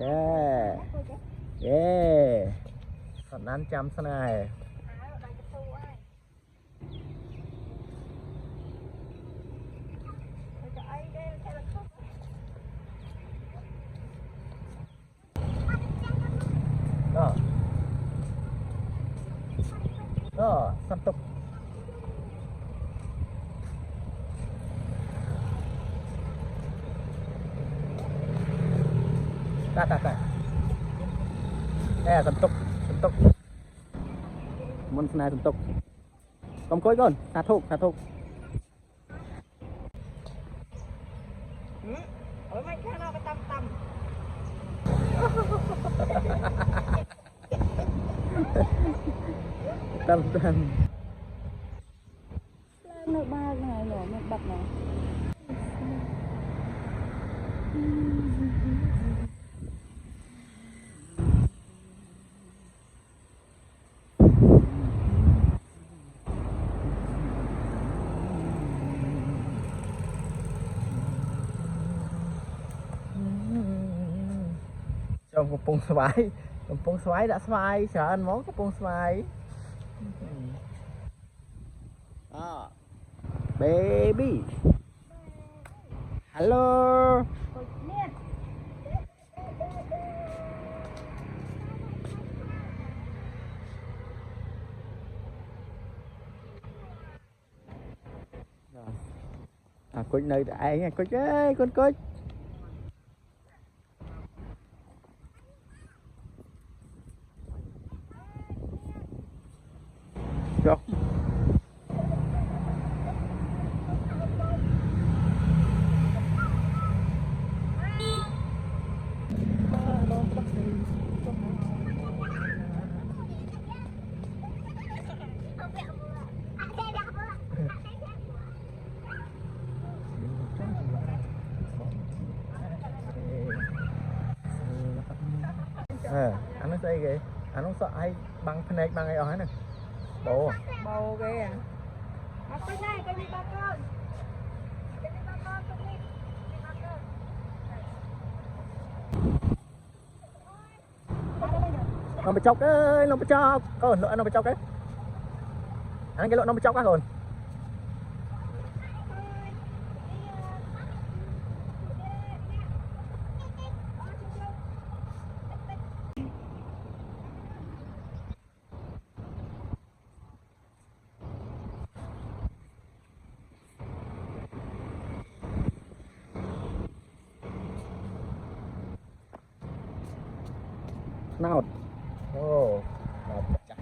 Yeah. Yeah. Sẵn ăn chăm sẵn này. Đó. Đó, sắp tục. Tak. Sentuk. Mun senai sentuk. Kom koi con, satu. Ủa mấy cái nó phải tâm. Tâm. Nó ba ngày rồi nó bật này. Trong Kampung Xoái đã xoay, sợ anh món Kampung Xoái. Đó. Baby. Hello. Cút nơi đại nha, Cút ơi, Cút. Rồi. Anh nói sao kìa, anh không sợ ai băng phanh băng ai ở hết nè, bồ Kìa. Ở bên này con đi ba con. nó bị chọc ơi, nó bị chọc, con nó bị chọc đấy, anh cái lỗ nó bị chọc á rồi. Nào. Ồ, chặt.